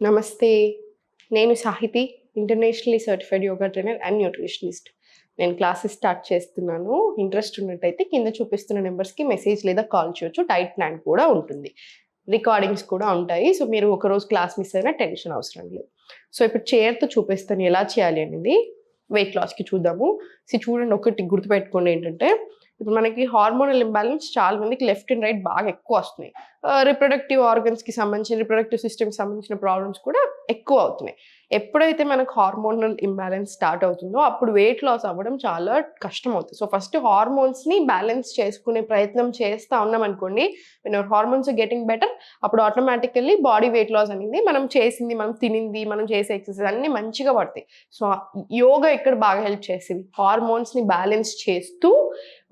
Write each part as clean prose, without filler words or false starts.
నమస్తే. నేను Sahiti, internationally certified yoga trainer and nutritionist. నేను క్లాసెస్ స్టార్ట్ చేస్తున్నాను. ఇంట్రెస్ట్ ఉన్నట్టయితే కింద చూపిస్తున్న నెంబర్స్‌కి మెసేజ్ లేదా కాల్ చేయొచ్చు. డైట్ ప్లాన్ కూడా ఉంటుంది. రికార్డింగ్స్ కూడా ఉంటాయి. సో, మీరు ఒకరోజు క్లాస్ మిస్ అయినా టెన్షన్ అవసరం లేదు. సో, ఇప్పుడు చైర్‌తో చూపిస్తాను ఎలా చేయాలి అనేది. వెయిట్ లాస్‌కి చూద్దాము. చూడండి, ఒకటి గుర్తుపెట్టుకోండి ఏంటంటే, ఇప్పుడు మనకి హార్మోనల్ ఇంబాలెన్స్ చాలా మందికి లెఫ్ట్ అండ్ రైట్ బాగా ఎక్కువ వస్తున్నాయి. రిప్రొడక్టివ్ ఆర్గన్స్‌కి సంబంధించిన, రిప్రొడక్టివ్ సిస్టమ్‌కి సంబంధించిన ప్రాబ్లమ్స్ కూడా ఎక్కువ అవుతున్నాయి. ఎప్పుడైతే మనకు హార్మోనల్ ఇంబాలెన్స్ స్టార్ట్ అవుతుందో అప్పుడు వెయిట్ లాస్ అవ్వడం చాలా కష్టం అవుతుంది. సో, ఫస్ట్ హార్మోన్స్‌ని బ్యాలెన్స్ చేసుకునే ప్రయత్నం చేస్తా ఉన్నామనుకోండి, when your hormones are getting better, అప్పుడు ఆటోమేటికల్లీ బాడీ వెయిట్ లాస్ అనేది మనం చేసింది, మనం తినింది, మనం చేసే ఎక్సర్సైజ్ అన్నీ మంచిగా పడతాయి. సో, యోగా ఇక్కడ బాగా హెల్ప్ చేసేది. హార్మోన్స్‌ని బ్యాలెన్స్ చేస్తూ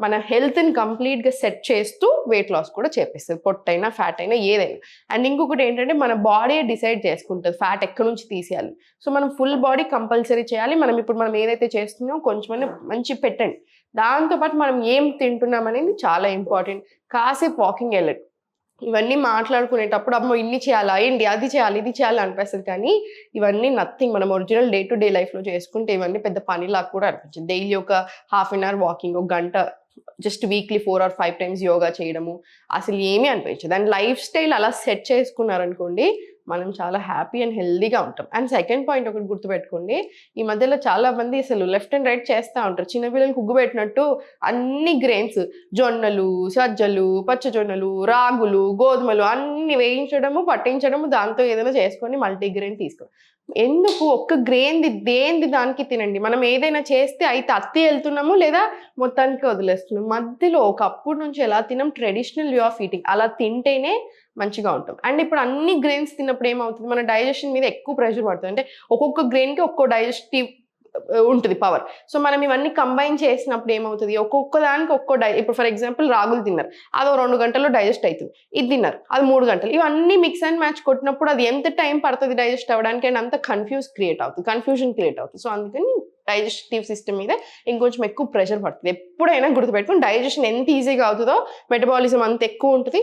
మన హెల్త్‌ని కంప్లీట్‌గా సెట్ చేస్తూ వెయిట్ లాస్ కూడా చేపిస్తది. పొట్టైనా, ఫ్యాట్ అయినా ఏదైనా. అండ్ ఇంకొకటి ఏంటంటే, మన బాడీయే డిసైడ్ చేసుకుంటది ఫ్యాట్ ఎక్కడి నుంచి తీసేయాలి. సో, మనం ఫుల్ బాడీ కంపల్సరీ చేయాలి. మనం ఏదైతే చేస్తున్నామో కొంచెమన్నా మంచి పెట్టండి. దాంతో పాటు మనం ఏం తింటున్నాం అనేది చాలా ఇంపార్టెంట్. కాసేపు వాకింగ్ వెళ్ళండి. ఇవన్నీ మాట్లాడుకునేటప్పుడు అమ్మో ఇన్ని చేయాలా ఏంటి, అది చేయాలి, ఇది చేయాలి అనిపిస్తుంది. కానీ ఇవన్నీ నథింగ్. మనం ఒరిజినల్ డే టు డే లైఫ్‌లో చేసుకుంటే ఇవన్నీ పెద్ద పనిలాగా కూడా అనిపించదు. డైలీ ఒక హాఫ్ అన్ అవర్ వాకింగ్, ఒక గంట just weekly 4 or 5 times yoga చేయడము అసలు ఏమీ అనిపించదు. అండ్ లైఫ్ స్టైల్ అలా సెట్ చేసుకున్నారనుకోండి, మనం చాలా హ్యాపీ అండ్ హెల్తీగా ఉంటాం. అండ్ సెకండ్ పాయింట్ ఒకటి గుర్తుపెట్టుకోండి, ఈ మధ్యలో చాలా మంది అసలు లెఫ్ట్ అండ్ రైట్ చేస్తూ ఉంటారు. చిన్నపిల్లలకు ఉగ్గు పెట్టినట్టు అన్ని గ్రెయిన్స్, జొన్నలు, సజ్జలు, పచ్చజొన్నలు, రాగులు, గోధుమలు అన్ని వేయించడము, పట్టించడము, దాంతో ఏదైనా చేసుకొని మల్టీగ్రెయిన్ తీసుకోండి. ఎందుకు ఒక్క గ్రెయిన్‌ది దేనిది దానికి తినండి. మనం ఏదైనా చేస్తే అయితే అత్తి వెళ్తున్నాము, లేదా మొత్తానికి వదిలేస్తున్నాం. మధ్యలో ఒకప్పుడు నుంచి ఎలా తినం, ట్రెడిషనల్ వే ఆఫ్ ఈటింగ్, అలా తింటేనే మంచిగా ఉంటాం. అండ్ ఇప్పుడు అన్ని గ్రెయిన్స్ తిన్నప్పుడు ఏమవుతుంది, మన డైజెషన్ మీద ఎక్కువ ప్రెషర్ పడుతుంది. అంటే ఒక్కొక్క గ్రెయిన్‌కి ఒక్కో డైజెస్టివ్ ఉంటుంది పవర్. సో, మనం ఇవన్నీ కంబైన్ చేసినప్పుడు ఏమవుతుంది, ఒక్కొక్క దానికి ఒక్కో ఇప్పుడు ఫర్ ఎగ్జాంపుల్ రాగులు తిన్నారు, అదో 2 గంటల్లో డైజెస్ట్ అవుతుంది. ఇది తిన్నారు, అది 3 గంటలు. ఇవన్నీ మిక్స్ అండ్ మ్యాచ్ కొట్టినప్పుడు అది ఎంత టైం పడుతుంది డైజెస్ట్ అవ్వడానికి, అండ్ అంత కన్ఫ్యూజన్ క్రియేట్ అవుతుంది. సో, అందుకని డైజెస్టివ్ సిస్టమ్ మీద ఇంకొంచెం ఎక్కువ ప్రెషర్ పడుతుంది. ఎప్పుడైనా గుర్తుపెట్టుకుని, డైజెషన్ ఎంత ఈజీగా అవుతుందో మెటబాలిజం అంత ఎక్కువ ఉంటుంది,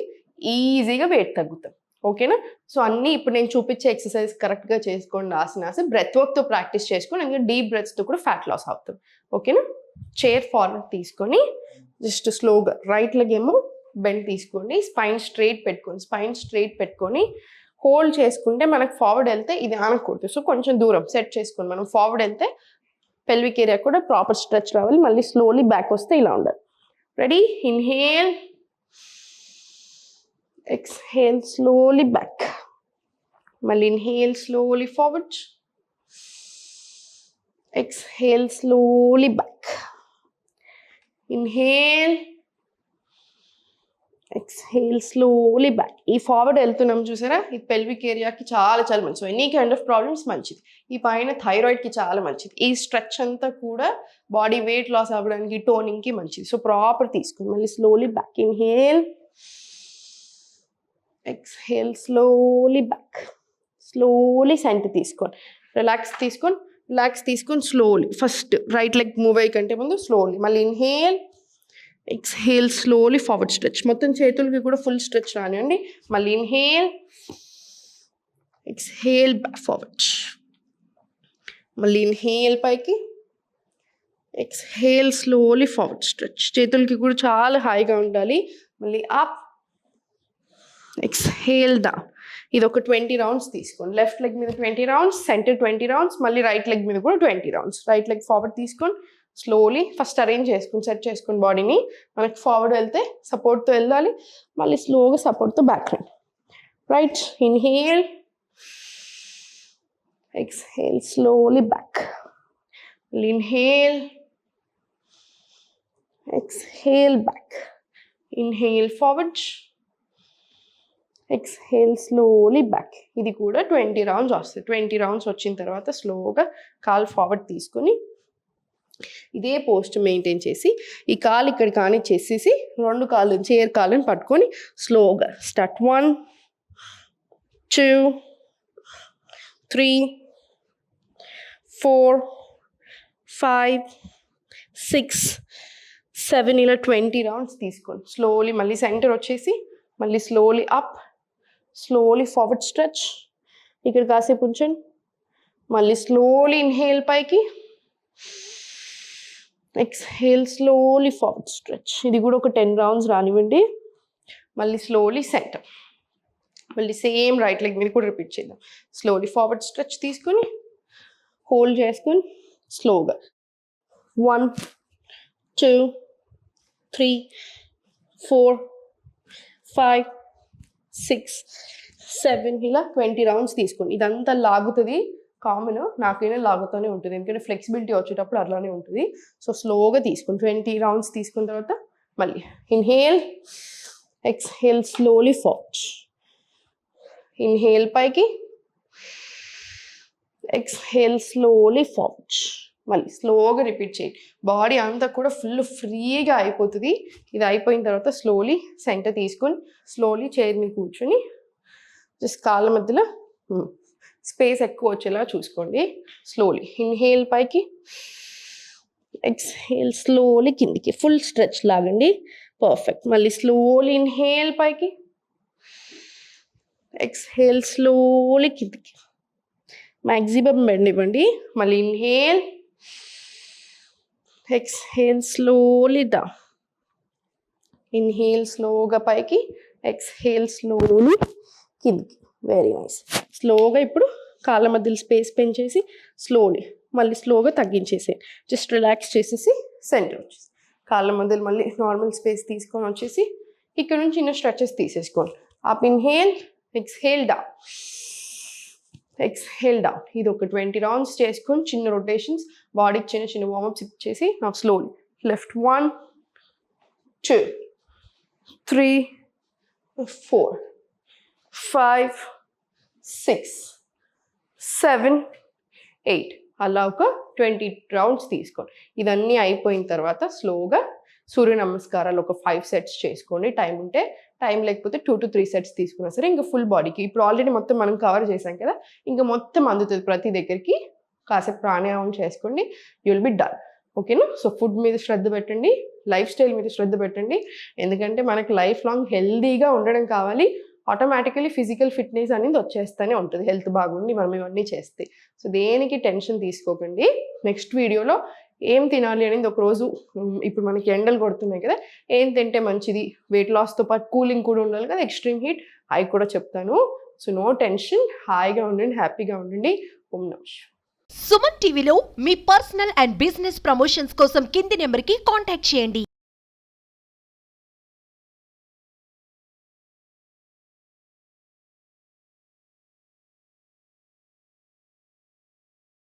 ఈజీగా వెయిట్ తగ్గుతాం. ఓకేనా? సో, అన్నీ ఇప్పుడు నేను చూపించే ఎక్సర్సైజ్ కరెక్ట్‌గా చేసుకోండి. ఆసనాస్ బ్రెత్ వర్క్‌తో ప్రాక్టీస్ చేసుకోండి. అందుకే డీప్ బ్రెత్స్‌తో కూడా ఫ్యాట్ లాస్ అవుతాం. ఓకేనా? చైర్ ఫార్వర్డ్ తీసుకొని జస్ట్ స్లోగా రైట్ లెగ్ ఏమో బెండ్ తీసుకోండి. స్పైన్ స్ట్రెయిట్ పెట్టుకొని హోల్డ్ చేసుకుంటే మనకు ఫార్వర్డ్ వెళ్తే ఇది ఆనకూడదు. సో, కొంచెం దూరం సెట్ చేసుకొని మనం ఫార్వర్డ్ వెళ్తే పెల్విక్ ఏరియా కూడా ప్రాపర్ స్ట్రెచ్ రావాలి. మళ్ళీ స్లోలీ బ్యాక్ వస్తే ఇలా ఉండాలి. Ready? Inhale, exhale slowly back. Mali inhale slowly forward. Exhale slowly back. Inhale. Exhale slowly back. ఈ ఫార్వర్డ్ వెళ్తున్నాం చూసారా, ఈ పెల్విక్ ఏరియాకి చాలా చాలా మంచిది. So, any kind of problems మంచిది. ఈ పైన థైరాయిడ్కి చాలా మంచిది. ఈ స్ట్రెచ్ అంతా కూడా బాడీ వెయిట్ లాస్ అవ్వడానికి, టోనింగ్కి మంచిది. సో, ప్రాపర్ తీసుకుని మళ్ళీ slowly back. Inhale, exhale slowly back. Slowly center తీసుకోండి. రిలాక్స్ తీసుకొని slowly first right leg move అయ్యే కంటే ముందు స్లోలీ మళ్ళీ inhale, exhale slowly forward stretch. మొత్తం చేతులకి కూడా ఫుల్ స్ట్రెచ్ రానివ్వండి. మళ్ళీ ఇన్హేల్, ఎక్స్హేల్ బ్యాక్ ఫార్వర్డ్. మళ్ళీ ఇన్హేల్ పైకి, ఎక్స్హేల్ స్లోలీ ఫార్వర్డ్ స్ట్రెచ్. చేతులకి కూడా చాలా హాయిగా ఉండాలి. మళ్ళీ అప్, ఎక్స్హేల్ డౌన్. ఇది ఒక 20 రౌండ్స్ తీసుకోండి. లెఫ్ట్ లెగ్ మీద 20 రౌండ్స్, సెంటర్ 20 రౌండ్స్, మళ్ళీ రైట్ లెగ్ మీద కూడా 20 రౌండ్స్. రైట్ లెగ్ ఫార్వర్డ్ తీసుకొని స్లోలీ ఫస్ట్ అరేంజ్ చేసుకుని సెట్ చేసుకుని బాడీని. మనకి ఫార్వర్డ్ వెళ్తే సపోర్ట్తో వెళ్ళాలి, మళ్ళీ స్లోగా సపోర్ట్తో బ్యాక్ రండి. Right, inhale, exhale slowly back. మళ్ళీ inhale, exhale back. Inhale forward, exhale slowly back. ఇది కూడా 20 రౌండ్స్ వస్తుంది. 20 రౌండ్స్ వచ్చిన తర్వాత స్లోగా కాల్ ఫార్వర్డ్ తీసుకొని ఇదే పోస్ట్ మెయింటైన్ చేసి ఈ కాలు ఇక్కడ కానీ చేసేసి 2 కాళ్ళు చైర్ కాళ్ళని పట్టుకొని స్లోగా స్టార్ట్. 1 2 3 4 5 6 7 ఇలా 20 రౌండ్స్ తీసుకోండి. స్లోలీ మళ్ళీ సెంటర్ వచ్చేసి మళ్ళీ slowly up, slowly forward stretch, ఇక్కడ కాసేపు ఉంచండి. మళ్ళీ స్లోలీ ఇన్హేల్ పైకి, ఎక్స్హేల్ స్లోలీ ఫార్వర్డ్ స్ట్రెచ్. ఇది కూడా ఒక 10 రౌండ్స్ రానివ్వండి. మళ్ళీ స్లోలీ సెంటర్, మళ్ళీ సేమ్ రైట్ లెగ్ మీద కూడా రిపీట్ చేద్దాం. స్లోలీ ఫార్వర్డ్ స్ట్రెచ్ తీసుకొని హోల్డ్ చేసుకొని స్లోగా 1 2 3 4 5 6 7 ఇలా 20 రౌండ్స్ తీసుకోండి. ఇదంతా లాగుతుంది, కామన్, నాకైనా లాగుతూనే ఉంటుంది ఎందుకంటే ఫ్లెక్సిబిలిటీ వచ్చేటప్పుడు అట్లానే ఉంటుంది. సో స్లోగా తీసుకోండి. 20 రౌండ్స్ తీసుకున్న తర్వాత మళ్ళీ inhale, exhale slowly forward, inhale పైకి, ఎక్స్హేల్ స్లోలీ ఫార్వర్డ్. మళ్ళీ స్లోగా రిపీట్ చేయండి. బాడీ అంతా కూడా ఫుల్ ఫ్రీగా అయిపోతుంది. ఇది అయిపోయిన తర్వాత స్లోలీ సెంటర్ తీసుకొని స్లోలీ చైర్ మీద కూర్చొని జస్ట్ కాళ్ళ మధ్యలో స్పేస్ ఎక్కువ వచ్చేలా చూసుకోండి. స్లోలీ ఇన్హేల్ పైకి, ఎక్స్హేల్ స్లోలీ కిందికి, ఫుల్ స్ట్రెచ్ లాగండి. పర్ఫెక్ట్. మళ్ళీ స్లోలీ ఇన్హేల్ పైకి, ఎక్స్హేల్ స్లోలీ కిందికి, మ్యాక్సిమం బెండ్ ఇవ్వండి. మళ్ళీ inhale, exhale slowly down, inhale స్లోగా పైకి, ఎక్స్హేల్ స్లోలీ కిందికి. Very nice. స్లోగా ఇప్పుడు కాళ్ళ మధ్యలో స్పేస్ పెంచేసి స్లోలీ మళ్ళీ స్లోగా తగ్గించేసేయండి. జస్ట్ రిలాక్స్ చేసేసి సెంటర్ వచ్చేసి కాళ్ళ మధ్యలో మళ్ళీ నార్మల్ స్పేస్ తీసుకొని వచ్చేసి ఇక్కడ నుంచి చిన్న స్ట్రెచెస్ తీసేసుకోండి. Up inhale, exhale down, exhale down. ఇది ఒక 20 రౌండ్స్ చేసుకొని చిన్న రొటేషన్స్, బాడీకి చిన్న చిన్న వార్మప్స్ ఇచ్చేసి నాకు స్లోలీ లెఫ్ట్ 1 2 3 4 5 6 7 8 అలా ఒక 20 రౌండ్స్ తీసుకోండి. ఇదన్నీ అయిపోయిన తర్వాత స్లోగా సూర్య నమస్కారాలు ఒక 5 సెట్స్ చేసుకోండి. టైం ఉంటే, టైం లేకపోతే 2 to 3 సెట్స్ తీసుకున్నా సరే ఇంకా ఫుల్ బాడీకి. ఇప్పుడు ఆల్రెడీ మొత్తం మనం కవర్ చేసాం కదా, ఇంకా మొత్తం అందుతుంది ప్రతి దగ్గరికి. కాసేపు ప్రాణాయామం చేసుకోండి, యూ విల్ బి డన్. ఓకేనా? సో ఫుడ్ మీద శ్రద్ధ పెట్టండి, లైఫ్ స్టైల్ మీద శ్రద్ధ పెట్టండి. ఎందుకంటే మనకి లైఫ్ లాంగ్ హెల్దీగా ఉండడం కావాలి. ఆటోమేటికలీ ఫిజికల్ ఫిట్నెస్ అనేది వచ్చేస్తూనే ఉంటుంది హెల్త్ బాగుండి మనం ఇవన్నీ చేస్తే. సో దేనికి టెన్షన్ తీసుకోకండి. నెక్స్ట్ వీడియోలో ఏం తినాలి అనేది ఒకరోజు, ఇప్పుడు మనకి ఎండలు కొడుతున్నాయి కదా, ఏం తింటే మంచిది, వెయిట్ లాస్తో పాటు కూలింగ్ కూడా ఉండాలి కదా, ఎక్స్ట్రీమ్ హీట్, అవి కూడా చెప్తాను. సో నో టెన్షన్, హాయిగా ఉండండి, హ్యాపీగా ఉండండి. ఓం నమః. సుమన్ టీవీలో మీ పర్సనల్ అండ్ బిజినెస్ ప్రమోషన్స్ కోసం కింది నెంబర్కి కాంటాక్ట్ చేయండి.